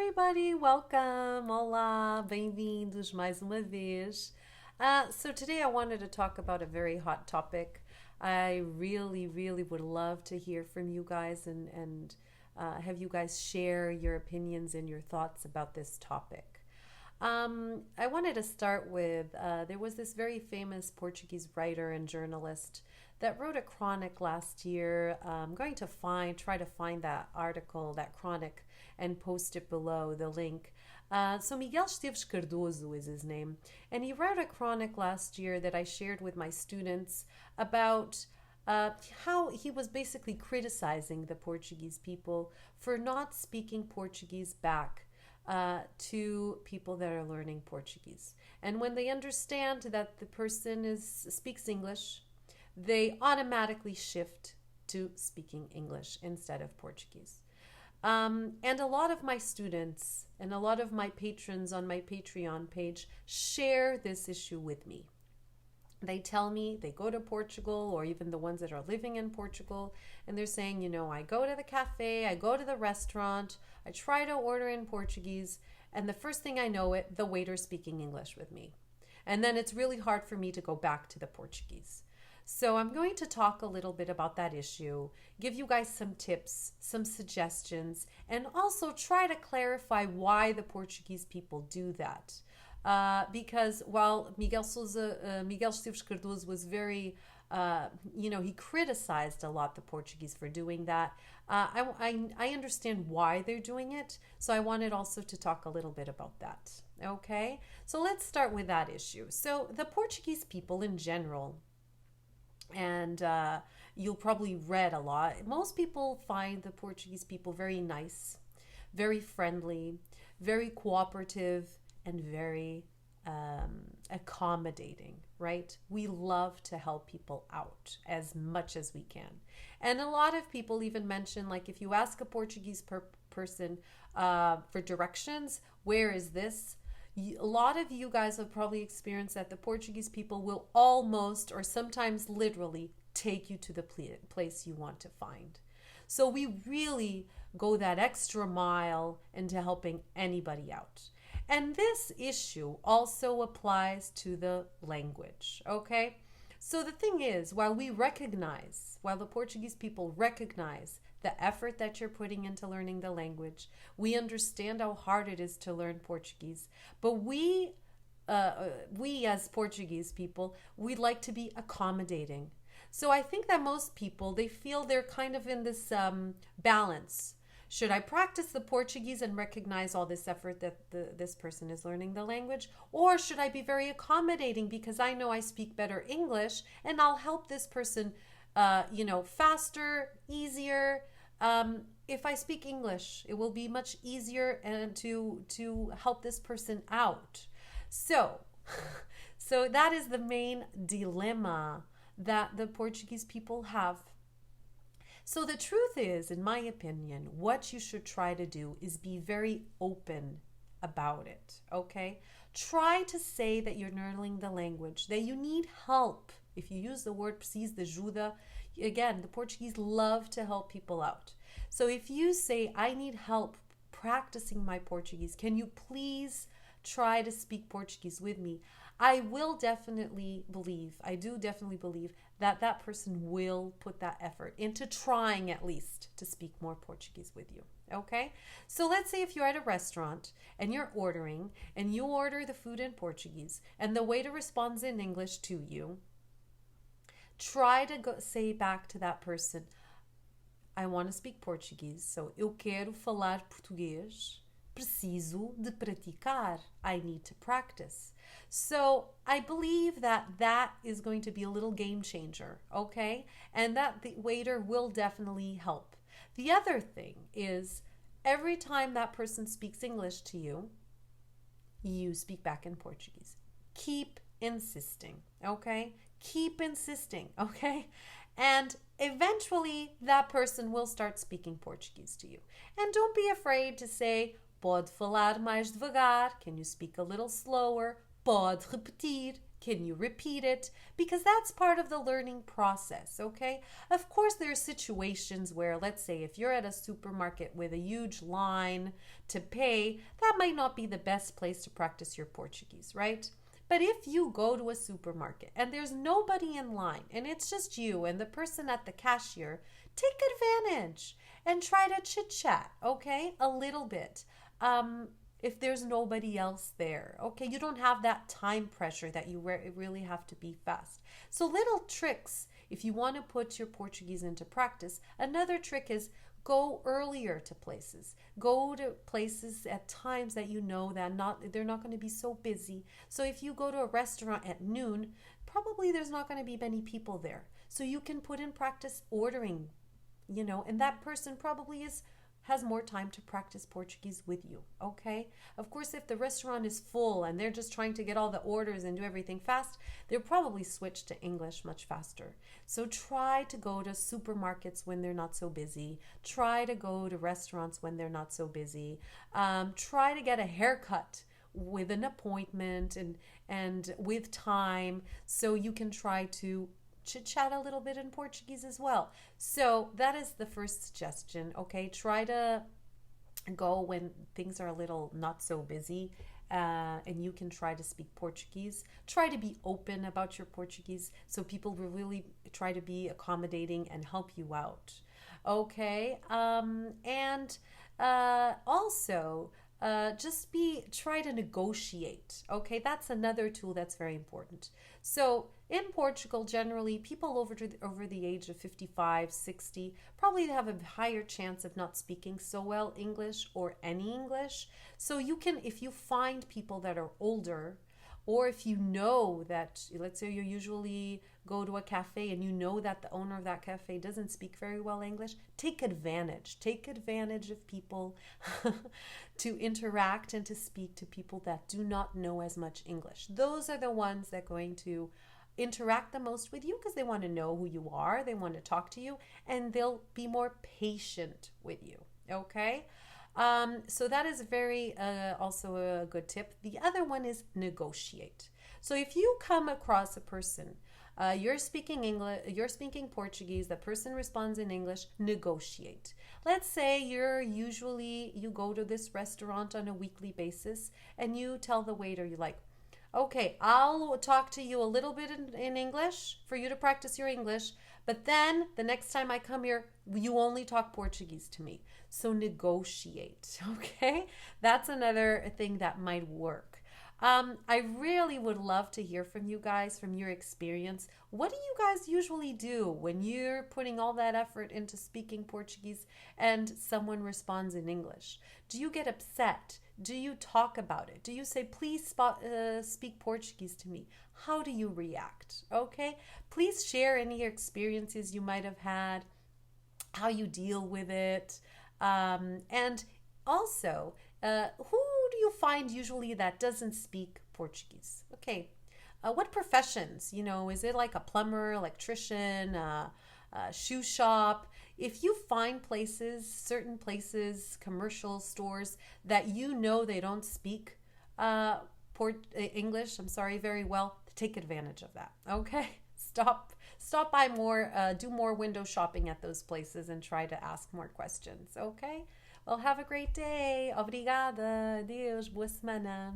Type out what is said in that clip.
everybody, welcome, olá, bem-vindos mais uma vez. So today I wanted to talk about a very hot topic. I really would love to hear from you guys and have you guys share your opinions and your thoughts about this topic. I wanted to start with there was this very famous Portuguese writer and journalist that wrote a chronic last year. I'm going to try to find that article, that chronic, and post it below, the link. So Miguel Esteves Cardoso is his name, and he wrote a chronic last year that I shared with my students about how he was basically criticizing the Portuguese people for not speaking Portuguese back to people that are learning Portuguese. And when they understand that the person speaks English, they automatically shift to speaking English instead of Portuguese. And a lot of my students and a lot of my patrons on my Patreon page share this issue with me. They tell me they go to Portugal, or even the ones that are living in Portugal, and they're saying, I go to the cafe, I go to the restaurant, I try to order in Portuguese, and the first thing I know the waiter's speaking English with me. And then it's really hard for me to go back to the Portuguese. So I'm going to talk a little bit about that issue, give you guys some tips, some suggestions, and also try to clarify why the Portuguese people do that. Because while Miguel Esteves Cardoso was very, he criticized a lot the Portuguese for doing that. I understand why they're doing it, so I wanted also to talk a little bit about that. Okay, so let's start with that issue. So the Portuguese people in general, and you'll probably read a lot, most people find the Portuguese people very nice, very friendly, very cooperative, and very accommodating, right? We love to help people out as much as we can. And a lot of people even mention, like, if you ask a Portuguese person for directions, where is this? A lot of you guys have probably experienced that the Portuguese people will almost, or sometimes literally, take you to the place you want to find. So we really go that extra mile into helping anybody out. And this issue also applies to the language, okay? So the thing is, while the Portuguese people recognize the effort that you're putting into learning the language, we understand how hard it is to learn Portuguese, but we as Portuguese people, we like to be accommodating. So I think that most people, they feel they're kind of in this balance. Should I practice the Portuguese and recognize all this effort that this person is learning the language? Or should I be very accommodating because I know I speak better English and I'll help this person, faster, easier. If I speak English, it will be much easier and to help this person out. So that is the main dilemma that the Portuguese people have. So the truth is, in my opinion, what you should try to do is be very open about it, okay? Try to say that you're learning the language, that you need help. If you use the word preciso de ajuda, again, the Portuguese love to help people out. So if you say, I need help practicing my Portuguese, can you please try to speak Portuguese with me? I do definitely believe that person will put that effort into trying at least to speak more Portuguese with you, okay? So let's say if you're at a restaurant and you're ordering and you order the food in Portuguese and the waiter responds in English to you, try to say back to that person, I want to speak Portuguese, so eu quero falar português. Preciso de praticar. I need to practice. So I believe that is going to be a little game changer, okay? And that the waiter will definitely help. The other thing is, every time that person speaks English to you, you speak back in Portuguese. Keep insisting, okay? Keep insisting, okay? And eventually that person will start speaking Portuguese to you. And don't be afraid to say, pode falar mais devagar. Can you speak a little slower? Pode repetir. Can you repeat it? Because that's part of the learning process, okay? Of course, there are situations where, let's say, if you're at a supermarket with a huge line to pay, that might not be the best place to practice your Portuguese, right? But if you go to a supermarket and there's nobody in line and it's just you and the person at the cashier, take advantage and try to chit chat, okay? A little bit. If there's nobody else there, okay? You don't have that time pressure that you really have to be fast. So little tricks, if you want to put your Portuguese into practice, another trick is go earlier to places. Go to places at times that you know that they're not going to be so busy. So if you go to a restaurant at noon, probably there's not going to be many people there. So you can put in practice ordering, and that person probably has more time to practice Portuguese with you, okay? Of course, if the restaurant is full and they're just trying to get all the orders and do everything fast, they'll probably switch to English much faster. So try to go to supermarkets when they're not so busy. Try to go to restaurants when they're not so busy. Try to get a haircut with an appointment and with time, so you can try to chit-chat a little bit in Portuguese as well. So that is the first suggestion, okay? Try to go when things are a little not so busy, and you can try to speak Portuguese. Try to be open about your Portuguese so people will really try to be accommodating and help you out, okay? Also, try to negotiate, okay? That's another tool that's very important. So in Portugal, generally, people over the age of 55, 60 probably have a higher chance of not speaking so well English or any English. So you can, if you find people that are older, or if you know that, let's say you usually go to a cafe and you know that the owner of that cafe doesn't speak very well English, take advantage. Take advantage of people to interact and to speak to people that do not know as much English. Those are the ones that are going to interact the most with you because they want to know who you are, they want to talk to you, and they'll be more patient with you, okay? So that is very also a good tip. The other one is negotiate. So if you come across a person, you're speaking English, you're speaking Portuguese, the person responds in English, negotiate. Let's say you go to this restaurant on a weekly basis and you tell the waiter, you're like, okay, I'll talk to you a little bit in English for you to practice your English, but then the next time I come here, you only talk Portuguese to me. So negotiate, okay? That's another thing that might work. I really would love to hear from you guys, from your experience. What do you guys usually do when you're putting all that effort into speaking Portuguese and someone responds in English? Do you get upset? Do you talk about it? Do you say, please speak Portuguese to me? How do you react? Okay? Please share any experiences you might have had, how you deal with it. And also, who do you find usually that doesn't speak Portuguese? Okay. What professions? Is it like a plumber, electrician, shoe shop? If you find certain places, commercial stores that they don't speak English, very well, take advantage of that, okay? Stop by more, do more window shopping at those places and try to ask more questions, okay? Well, have a great day. Obrigada. Adeus. Boa semana.